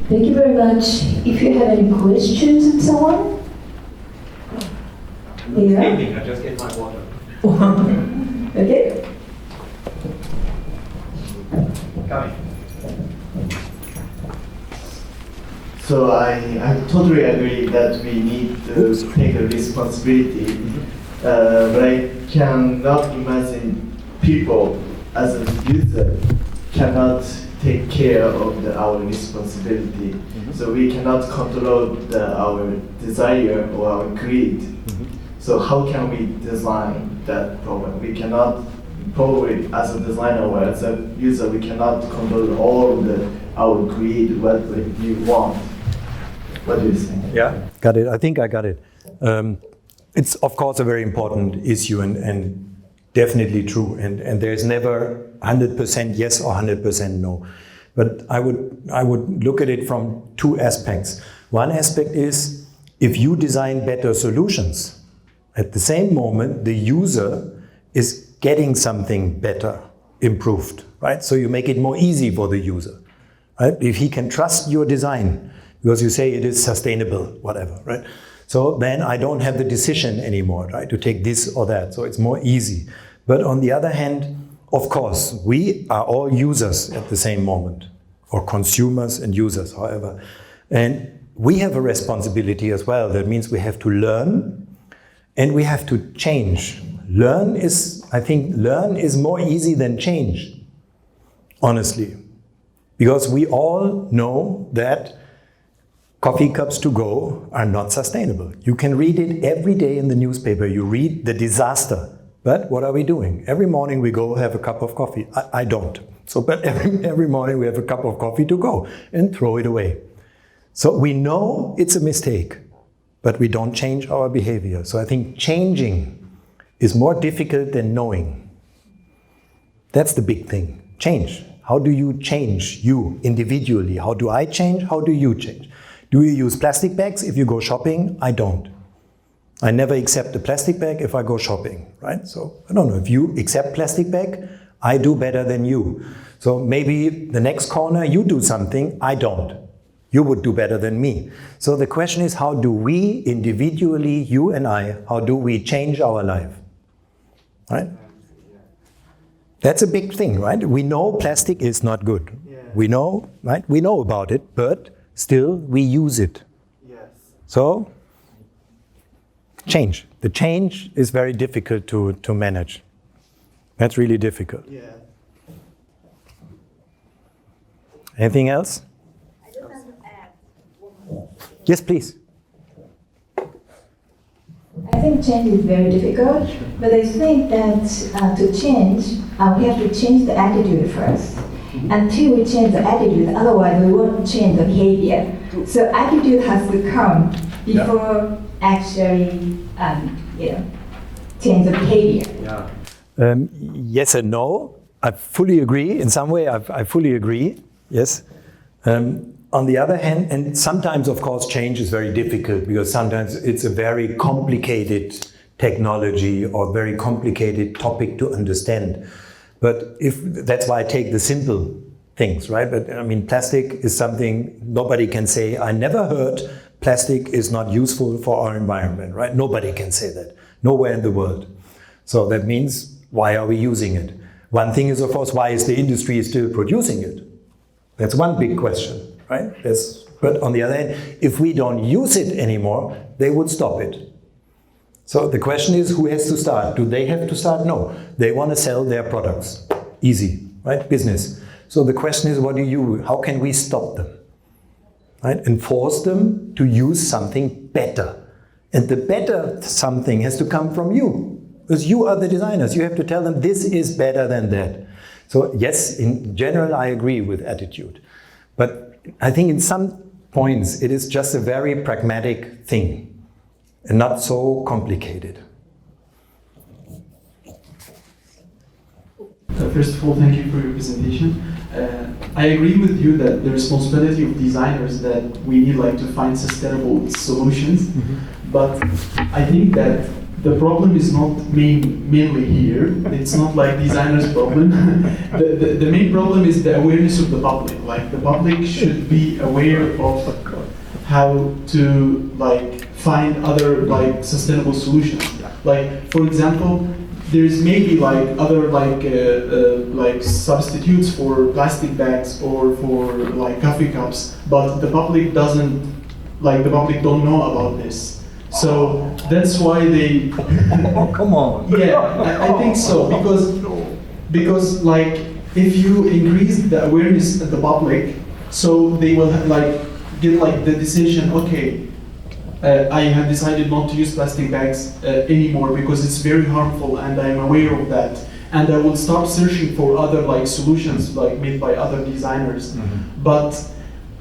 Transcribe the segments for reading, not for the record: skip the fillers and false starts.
Thank you very much. If you have any questions and so on. Yeah. I just get my water. Okay. Coming. So I totally agree that we need to take a responsibility, but I cannot imagine people as a user cannot take care of our responsibility. So we cannot control our desire or our greed. So how can we design that problem? We cannot, probably as a designer or as a user, we cannot control all our greed, what we want. What do you think? Yeah, got it. I think I got it. It's of course a very important issue and definitely true. And there's never 100% yes or 100% no. But I would look at it from two aspects. One aspect is if you design better solutions, at the same moment the user is getting something better, improved, right? So you make it more easy for the user, right? If he can trust your design, because you say it is sustainable, whatever, right? So then I don't have the decision anymore, right, to take this or that. So it's more easy. But on the other hand, of course, we are all users at the same moment, or consumers and users, however. And we have a responsibility as well. That means we have to learn and we have to change. I think learn is more easy than change, honestly. Because we all know that coffee cups to go are not sustainable. You can read it every day in the newspaper. You read the disaster. But what are we doing? Every morning we go have a cup of coffee. I don't. So, but every morning we have a cup of coffee to go and throw it away. So we know it's a mistake, but we don't change our behavior. So I think changing is more difficult than knowing. That's the big thing. Change. How do you change, you individually? How do I change? How do you change? Do you use plastic bags if you go shopping? I don't. I never accept a plastic bag if I go shopping, right? So I don't know, if you accept plastic bag, I do better than you. So maybe the next corner you do something, I don't. You would do better than me. So the question is, how do we individually, you and I, how do we change our life, right? That's a big thing, right? We know plastic is not good. Yeah. We know, right? We know about it, but still we use it. Yes. So, change. The change is very difficult to manage. That's really difficult. Yeah. Anything else? I just want to add one more. Yes, please. I think change is very difficult, but I think that to change, we have to change the attitude first. Until we change the attitude, otherwise we won't change the behavior. So attitude has to come before actually, change the behavior. Yeah. Yes and no. I fully agree. In some way, I fully agree. Yes. On the other hand, and sometimes, of course, change is very difficult because sometimes it's a very complicated technology or very complicated topic to understand. But that's why I take the simple things, right? But I mean, plastic is something nobody can say. I never heard plastic is not useful for our environment, right? Nobody can say that. Nowhere in the world. So that means, why are we using it? One thing is, of course, why is the industry still producing it? That's one big question, right? But on the other hand, if we don't use it anymore, they would stop it. So the question is, who has to start? Do they have to start? No. They want to sell their products. Easy, right? Business. So the question is, how can we stop them? Right? And force them to use something better. And the better something has to come from you. Because you are the designers. You have to tell them this is better than that. So yes, in general, I agree with attitude. But I think in some points, it is just a very pragmatic thing and not so complicated. First of all, thank you for your presentation. I agree with you that the responsibility of designers that we need to find sustainable solutions. But I think that the problem is not mainly here. It's not like designers' problem. The main problem is the awareness of the public. Like the public should be aware of how to like find other like sustainable solutions. Like for example, there's maybe like other like substitutes for plastic bags or for like coffee cups, but the public doesn't like the public don't know about this. So that's why they. Oh, come on. Yeah, I think so because like if you increase the awareness of the public, so they will like get like the decision. Okay, I have decided not to use plastic bags anymore because it's very harmful, and I'm aware of that. And I will start searching for other like solutions like made by other designers, but.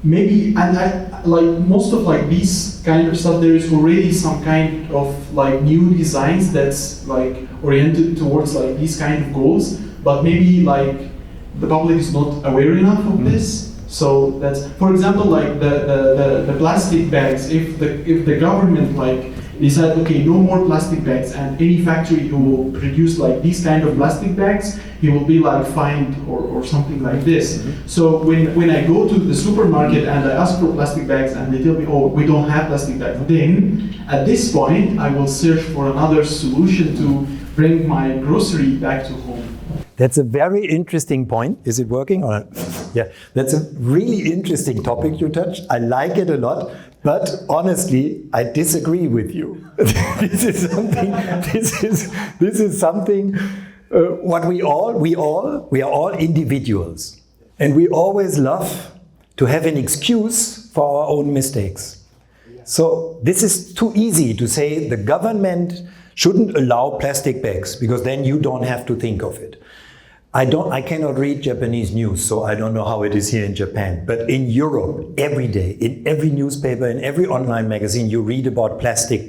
Maybe and I like most of like these kind of stuff. There is already some kind of like new designs that's like oriented towards like these kind of goals. But maybe like the public is not aware enough of this. So that's for example like the plastic bags. If the government like decide okay no more plastic bags and any factory who will produce like these kind of plastic bags, he will be like fined or something like this. So when I go to the supermarket and I ask for plastic bags and they tell me, oh, we don't have plastic bags, then at this point I will search for another solution to bring my grocery back to home. That's a very interesting point. Is it working? Or yeah, that's a really interesting topic you touched. I like it a lot, but honestly, I disagree with you. This is something. What we are all individuals, and we always love to have an excuse for our own mistakes. So this is too easy to say the government shouldn't allow plastic bags because then you don't have to think of it. I cannot read Japanese news, so I don't know how it is here in Japan. But in Europe, every day, in every newspaper, in every online magazine, you read about plastic,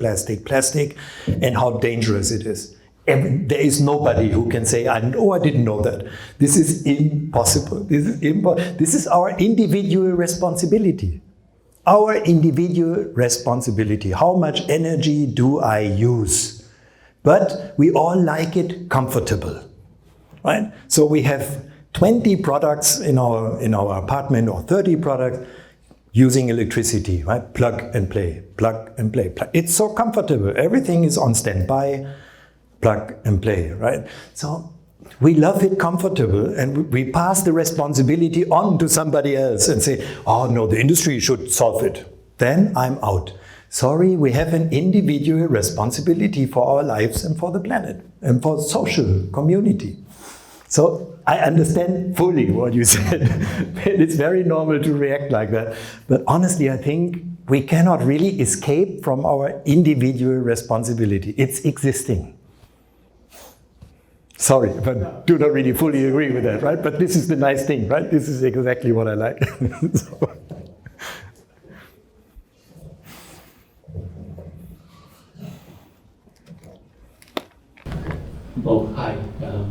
and how dangerous it is. There is nobody who can say, I didn't know that. This is impossible. This is our individual responsibility. Our individual responsibility. How much energy do I use? But we all like it comfortable. Right? So we have 20 products in our apartment or 30 products using electricity, right? Plug and play. It's so comfortable. Everything is on standby, plug and play, right? So we love it comfortable and we pass the responsibility on to somebody else and say, oh no, the industry should solve it. Then I'm out. Sorry, we have an individual responsibility for our lives and for the planet and for social community. So I understand fully what you said. It's very normal to react like that. But honestly, I think we cannot really escape from our individual responsibility. It's existing. Sorry, but do not really fully agree with that, right? But this is the nice thing, right? This is exactly what I like. So. Oh, hi,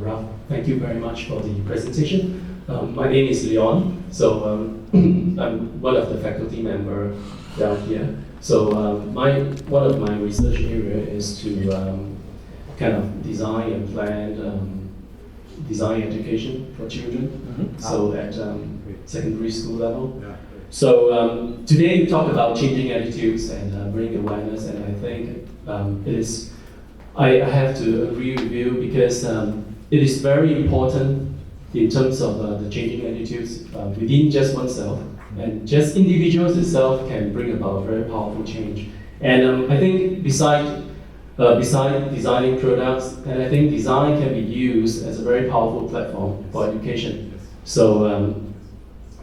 Ralph. Thank you very much for the presentation. My name is Leon, so I'm one of the faculty members down here. So one of my research area is to kind of design and plan design education for children. So at secondary school level. So today we talk about changing attitudes and bring awareness, and I think it is. I have to agree with you because it is very important in terms of the changing attitudes within just oneself, and just individuals itself can bring about very powerful change. And I think beside designing products, and I think design can be used as a very powerful platform for education. So,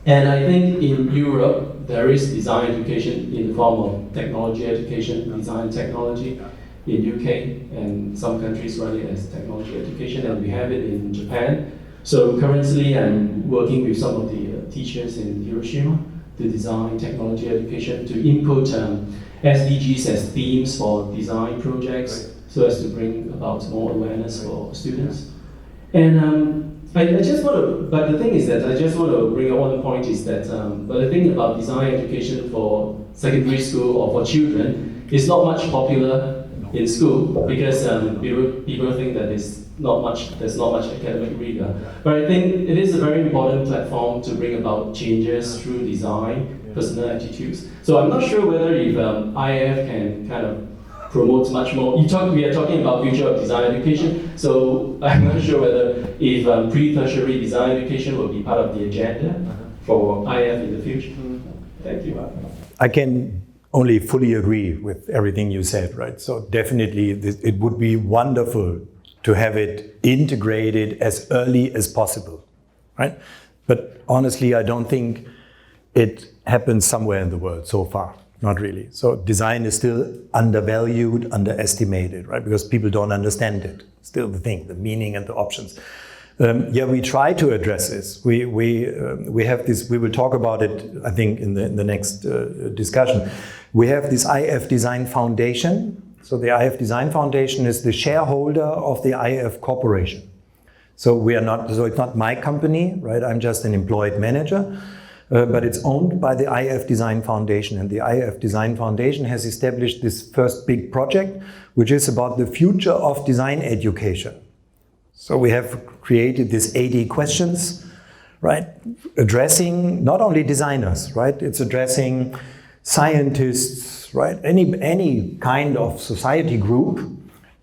and I think in Europe there is design education in the form of technology education, design technology. In UK and some countries run it as technology education, and we have it in Japan. So currently I'm working with some of the teachers in Hiroshima to design technology education, to input SDGs as themes for design projects, so as to bring about more awareness for students. And I just want to, but the thing is that I just want to bring up one point is that, but the thing about design education for secondary school or for children is not much popular in school because people think that there's not much academic rigor. But I think it is a very important platform to bring about changes through design, personal attitudes. So I'm not sure whether if iF can kind of promote much more. We are talking about future of design education, so I'm not sure whether if pre-tertiary design education will be part of the agenda for iF in the future. Thank you. I can only fully agree with everything you said, right? So definitely it would be wonderful to have it integrated as early as possible, right? But honestly, I don't think it happens somewhere in the world so far, not really. So design is still undervalued, underestimated, right? Because people don't understand it. Still the thing, the meaning and the options. We try to address this. We have this. We will talk about it, I think, in the next discussion. We have this iF Design Foundation. So the iF Design Foundation is the shareholder of the iF Corporation. So we are not. So it's not my company, right? I'm just an employed manager, but it's owned by the iF Design Foundation, and the iF Design Foundation has established this first big project, which is about the future of design education. So we have created these 80 questions, right? Addressing not only designers, right? It's addressing scientists, right? Any kind of society group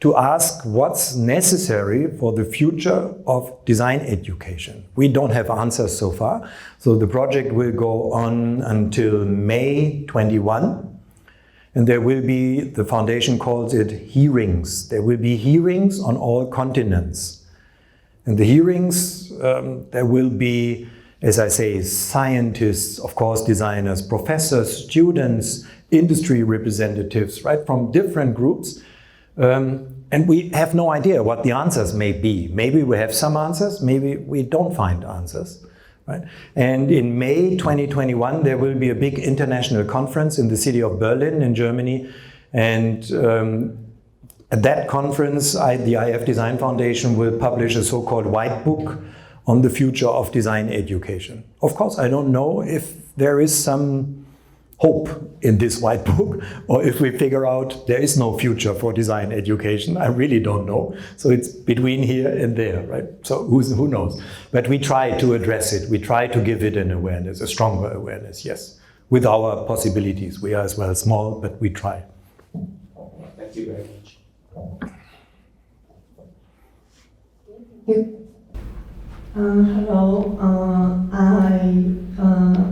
to ask what's necessary for the future of design education. We don't have answers so far. So the project will go on until May 21. And there will be, the foundation calls it hearings. There will be hearings on all continents. And the hearings, there will be, as I say, scientists, of course, designers, professors, students, industry representatives, right, from different groups. And we have no idea what the answers may be. Maybe we have some answers, maybe we don't find answers. Right? And in May 2021, there will be a big international conference in the city of Berlin in Germany. And at that conference, the iF Design Foundation will publish a so-called white book on the future of design education. Of course, I don't know if there is some hope in this white book, or if we figure out there is no future for design education. I really don't know. So it's between here and there, right? So who knows? But we try to address it. We try to give it an awareness, a stronger awareness, yes. With our possibilities. We are as well small, but we try. Thank you very much. Hello, I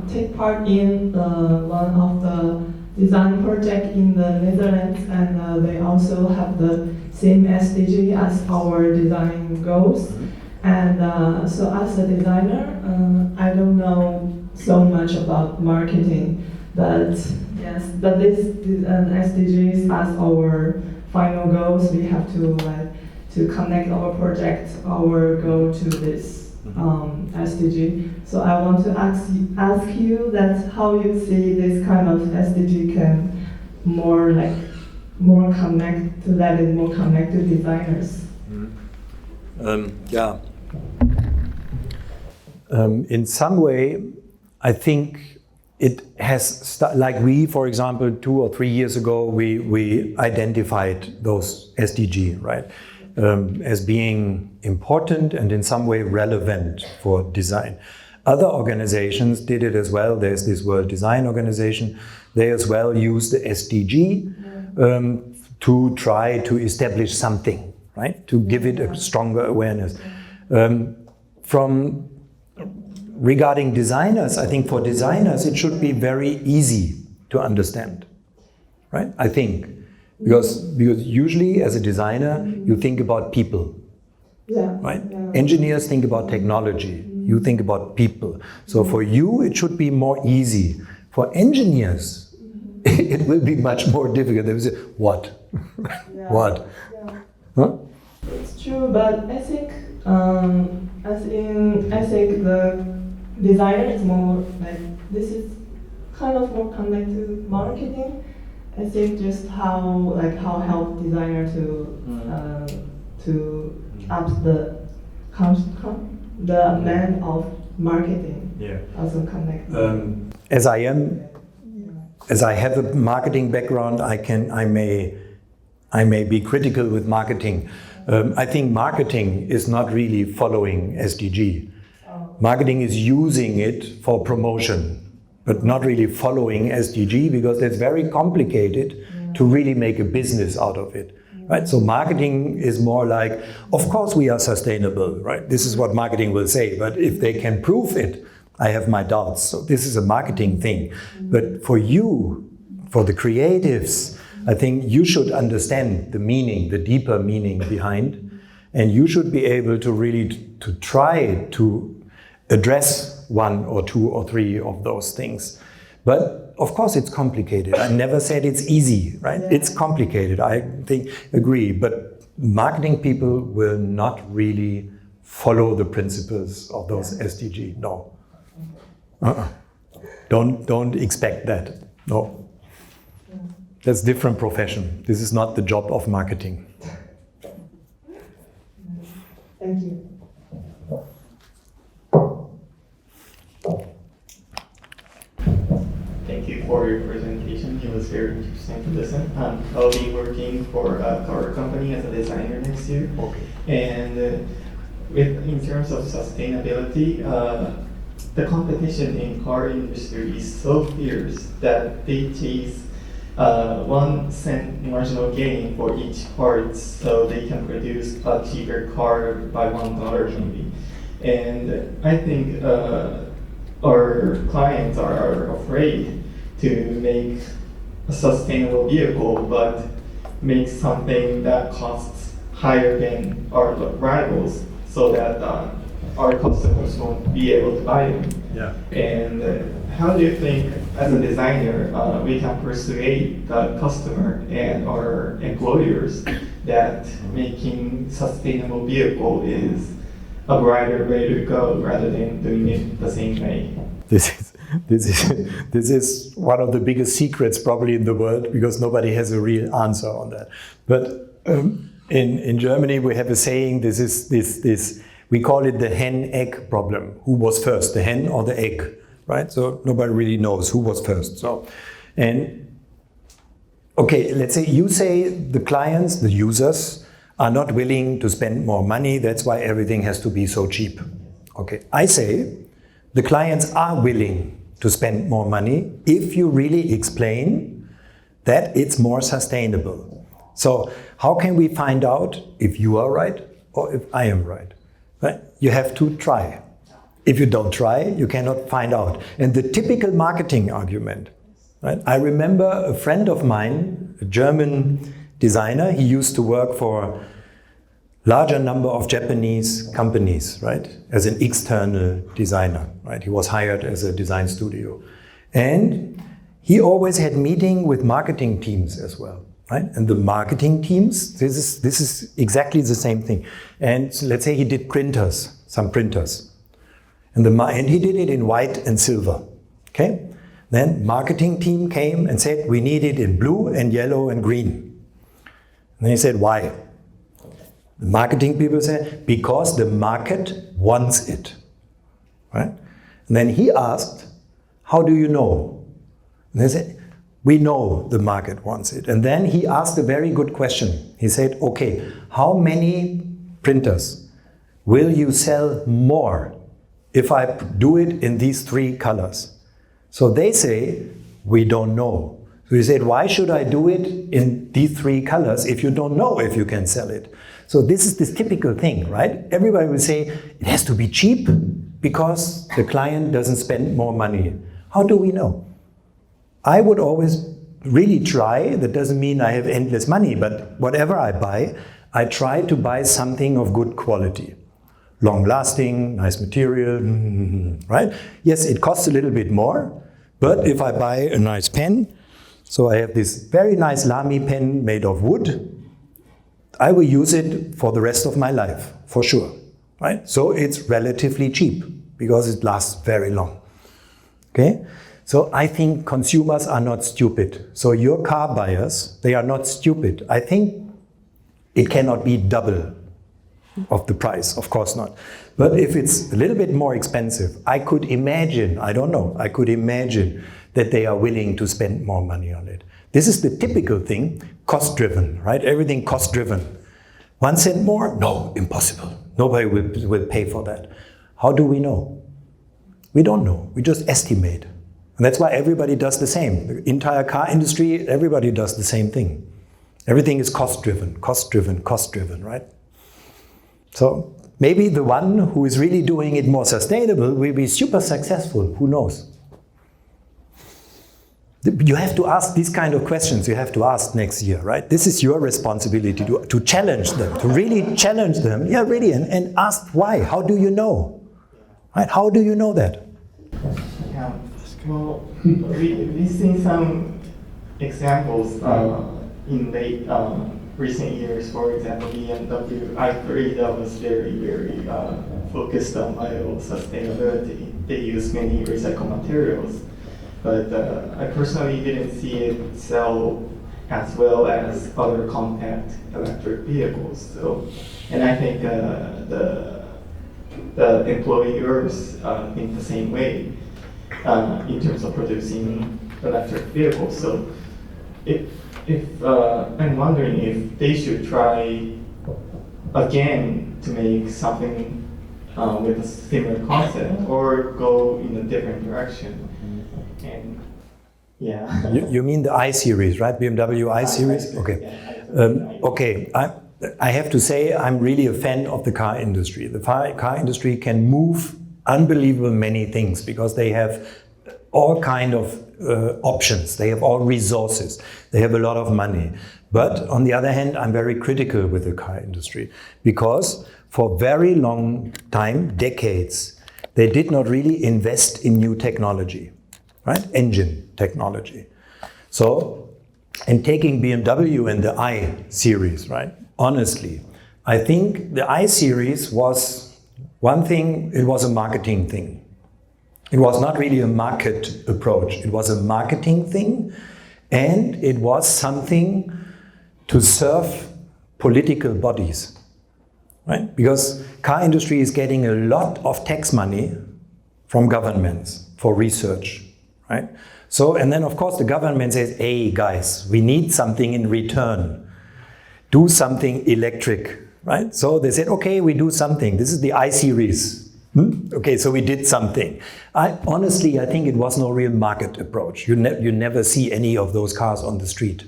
take part in one of the design project in the Netherlands, and they also have the same SDG as our design goals. And so as a designer, I don't know so much about marketing, but yes, but this SDGs as our final goals, we have to connect our project, our goal to this SDG. So I want to ask you that how you see this kind of SDG can more connect to let it more connect to designers. In some way, I think it has like we, for example, 2 or 3 years ago, we identified those SDG, right? As being important and in some way relevant for design. Other organizations did it as well. There's this World Design Organization. They as well use the SDG to try to establish something, right? To give it a stronger awareness. Regarding designers, I think for designers it should be very easy to understand, right? I think. Because usually as a designer, you think about people, right? Yeah. Engineers think about technology, you think about people. So for you, it should be more easy. For engineers, it will be much more difficult. They will say, what? What? Yeah. Huh? It's true, but I think, I think the designer is more this is kind of more connected to marketing. I think just how help designer to up the demand of marketing. Yeah. Also connect. As I have a marketing background, I may I may be critical with marketing. I think marketing is not really following SDG. Marketing is using it for promotion, but not really following SDG because it's very complicated to really make a business out of it. Right? So marketing is more like, of course we are sustainable, right? This is what marketing will say, but if they can prove it, I have my doubts. So this is a marketing thing. But for you, for the creatives, I think you should understand the meaning, the deeper meaning behind, and you should be able to really to try to address one or two or three of those things. But of course it's complicated. I never said it's easy, right? It's complicated, I think, agree. But marketing people will not really follow the principles of those SDG, no. Don't expect that, no. That's a different profession. This is not the job of marketing. Thank you. Thank you for your presentation. It was very interesting to listen. I'll be working for a car company as a designer next year. Okay. And in terms of sustainability, the competition in car industry is so fierce that they chase 1 cent marginal gain for each part, so they can produce a cheaper car by $1 maybe. And I think our clients are afraid to make a sustainable vehicle, but make something that costs higher than our rivals, so that our customers won't be able to buy them. Yeah. And how do you think, as a designer, we can persuade the customer and our employers that making sustainable vehicle is a brighter way to go rather than doing it the same way? This is one of the biggest secrets probably in the world, because nobody has a real answer on that. But in Germany we have a saying. We call it the hen-egg problem. Who was first, the hen or the egg? Right? So nobody really knows who was first. So, and okay, let's say you say the clients, the users, are not willing to spend more money. That's why everything has to be so cheap. Okay, I say the clients are willing to spend more money if you really explain that it's more sustainable. So how can we find out if you are right or if I am right? Right? You have to try. If you don't try, you cannot find out. And the typical marketing argument, right? I remember a friend of mine, a German designer, he used to work for larger number of Japanese companies, right? As an external designer, right? He was hired as a design studio. And he always had meeting with marketing teams as well. Right? And the marketing teams, this is exactly the same thing. And so let's say he did printers, some printers. And he did it in white and silver. Okay? Then marketing team came and said, we need it in blue and yellow and green. And he said, why? The marketing people said, because the market wants it. Right? And then he asked, how do you know? And they said, we know the market wants it. And then he asked a very good question. He said, okay, how many printers will you sell more if I do it in these 3 colors? So they say, we don't know. So he said, why should I do it in these 3 colors if you don't know if you can sell it? So this is this typical thing, right? Everybody will say, it has to be cheap because the client doesn't spend more money. How do we know? I would always really try, that doesn't mean I have endless money, but whatever I buy, I try to buy something of good quality. Long lasting, nice material, right? Yes, it costs a little bit more, but if I buy a nice pen, so I have this very nice Lamy pen made of wood, I will use it for the rest of my life, for sure, right? So it's relatively cheap because it lasts very long, okay? So I think consumers are not stupid. So your car buyers, they are not stupid. I think it cannot be double of the price, of course not. But if it's a little bit more expensive, I could imagine, I don't know, I could imagine that they are willing to spend more money on it. This is the typical thing, cost-driven, right? Everything cost-driven. 1 cent more? No, impossible. Nobody will pay for that. How do we know? We don't know. We just estimate. And that's why everybody does the same. The entire car industry, everybody does the same thing. Everything is cost-driven, cost-driven, cost-driven, right? So maybe the one who is really doing it more sustainable will be super successful. Who knows? You have to ask these kind of questions. You have to ask next year, right? This is your responsibility to challenge them, to really challenge them. Yeah, really, and ask why. How do you know? Right? How do you know that? Yeah. Well, we've seen some examples in late recent years. For example, BMW i3 that was very focused on bio-sustainability. They use many recycled materials. But I personally didn't see it sell as well as other compact electric vehicles. So, and I think the employers think the same way in terms of producing electric vehicles. So, if I'm wondering if they should try again to make something with a similar concept or go in a different direction. And yeah. You mean the i-Series, right? BMW i-Series? Okay. Okay. I have to say I'm really a fan of the car industry. The car industry can move unbelievable many things because they have all kind of options. They have all resources. They have a lot of money. But on the other hand, I'm very critical with the car industry because for very long time, decades, they did not really invest in new technology. Right? Engine technology. So, and taking BMW and the i-Series, right? Honestly, I think the i-Series was one thing, it was a marketing thing. It was not really a market approach. It was a marketing thing and it was something to serve political bodies, right? Because car industry is getting a lot of tax money from governments for research. Right? So, and then of course the government says, hey guys, we need something in return. Do something electric, right? So they said, okay, we do something. This is the i-Series. Okay, so we did something. Honestly, I think it was no real market approach. You never see any of those cars on the street.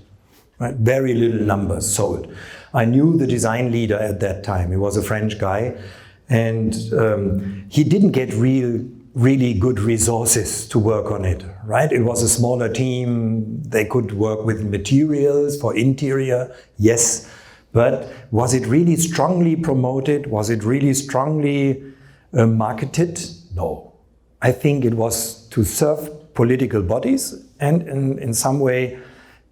Right? Very little numbers sold. I knew the design leader at that time. He was a French guy. And he didn't get really good resources to work on it, right? It was a smaller team. They could work with materials for interior, yes. But was it really strongly promoted? Was it really strongly marketed? No. I think it was to serve political bodies and in some way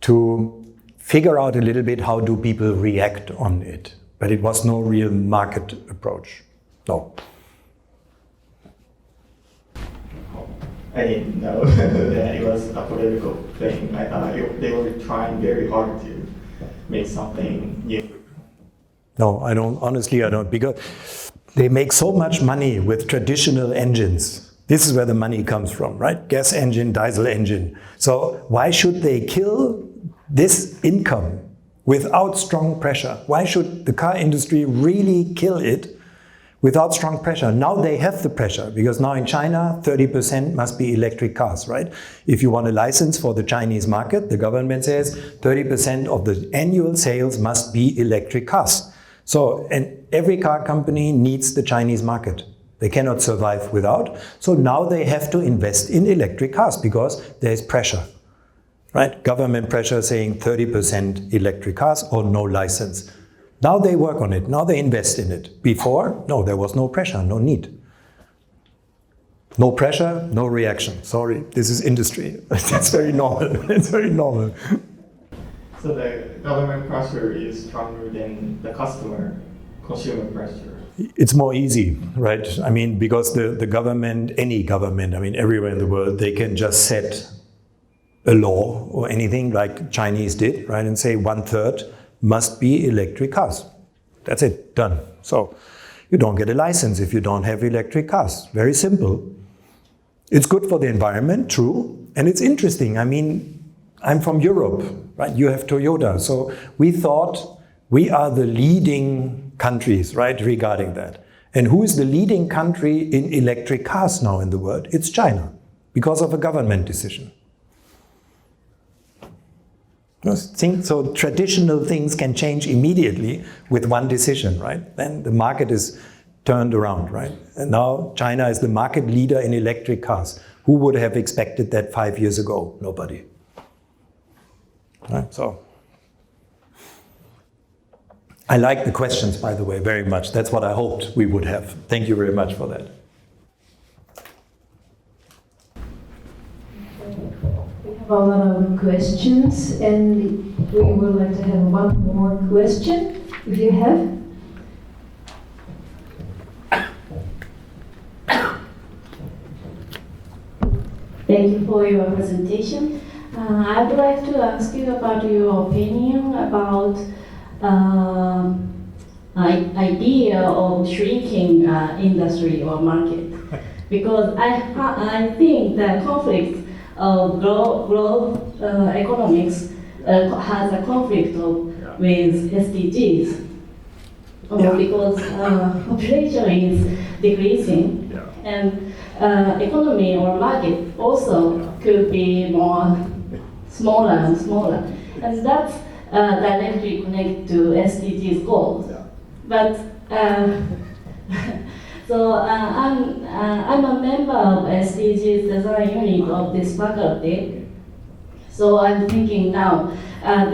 to figure out a little bit how do people react on it. But it was no real market approach, no. I didn't know that it was a political thing. I thought they were trying very hard to make something new. No, I don't. Honestly, I don't. Because they make so much money with traditional engines. This is where the money comes from, right? Gas engine, diesel engine. So why should they kill this income without strong pressure? Why should the car industry really kill it without strong pressure? Now they have the pressure because now in China, 30% must be electric cars, right? If you want a license for the Chinese market, the government says 30% of the annual sales must be electric cars. So, and every car company needs the Chinese market. They cannot survive without. So now they have to invest in electric cars because there's pressure, right? Government pressure saying 30% electric cars or no license. Now they work on it, now they invest in it. Before, no, there was no pressure, no need. No pressure, no reaction. Sorry, this is industry. That's very normal, it's very normal. So the government pressure is stronger than the consumer pressure. It's more easy, right? I mean, because the government, any government, I mean, everywhere in the world, they can just set a law or anything like Chinese did, right? And say 1/3 must be electric cars. That's it, done. So you don't get a license if you don't have electric cars. Very simple. It's good for the environment, true. And it's interesting. I mean, I'm from Europe, right? You have Toyota. So we thought we are the leading countries, right, regarding that. And who is the leading country in electric cars now in the world? It's China, because of a government decision. So traditional things can change immediately with one decision, right? Then the market is turned around, right? And now China is the market leader in electric cars. Who would have expected that 5 years ago? Nobody. Right? So I like the questions, by the way, very much. That's what I hoped we would have. Thank you very much for that. We have a lot of questions, and we would like to have one more question, if you have. Thank you for your presentation. I would like to ask you about your opinion about idea of shrinking industry or market, because I think the conflict of growth economics has a conflict with SDGs, because population is decreasing, and economy or market also could be more smaller and smaller, and that's directly connected to SDGs goals. But so I'm a member of SDGs design unit of this faculty. So I'm thinking now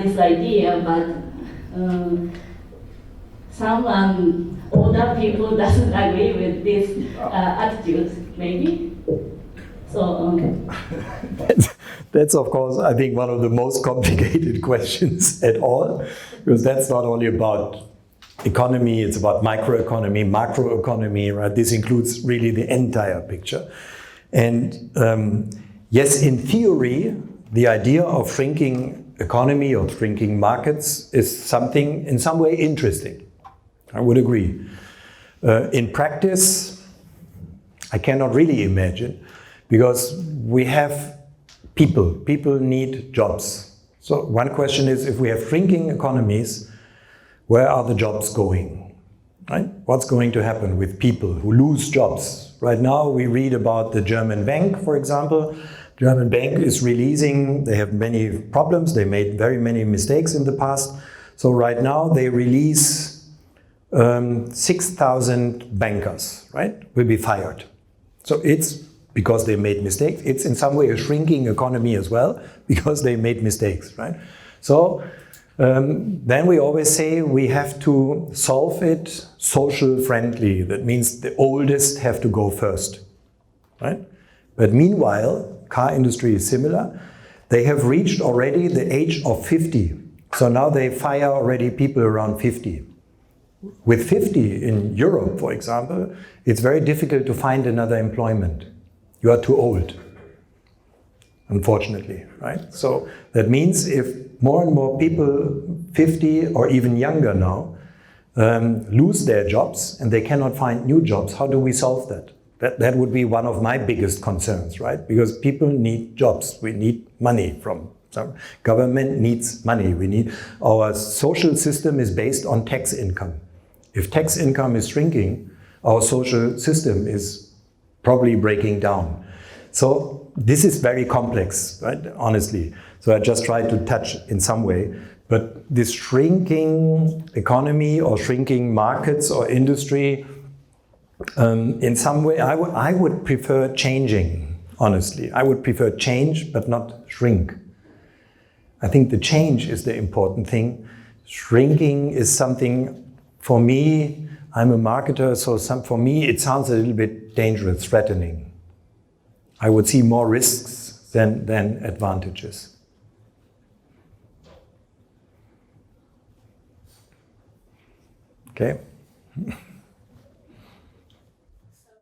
this idea, but some older people doesn't agree with this attitude, maybe. So That's of course, I think, one of the most complicated questions at all, because that's not only about economy, it's about microeconomy, macroeconomy, right? This includes really the entire picture. And yes, in theory, the idea of shrinking economy or shrinking markets is something in some way interesting. I would agree. In practice, I cannot really imagine, because we have people need jobs. So one question is, if we have shrinking economies, where are the jobs going, right? What's going to happen with people who lose jobs? Right now we read about the German bank, for example. German bank is releasing, they have many problems, they made very many mistakes in the past. So right now they release 6,000 bankers, right, will be fired. So it's because they made mistakes. It's in some way a shrinking economy as well, because they made mistakes, right? So then we always say we have to solve it social friendly. That means the oldest have to go first, right? But meanwhile, car industry is similar. They have reached already the age of 50. So now they fire already people around 50. With 50 in Europe, for example, it's very difficult to find another employment. You are too old, unfortunately, right? So that means if more and more people, 50 or even younger now, lose their jobs and they cannot find new jobs, how do we solve that? That would be one of my biggest concerns, right? Because people need jobs. We need money from some government needs money. Our social system is based on tax income. If tax income is shrinking, our social system is probably breaking down. So this is very complex, right? Honestly. So I just tried to touch in some way. But this shrinking economy or shrinking markets or industry, in some way, I would prefer changing, honestly. I would prefer change, but not shrink. I think the change is the important thing. Shrinking is something, for me, I'm a marketer, so for me it sounds a little bit dangerous, threatening. I would see more risks than advantages. Okay?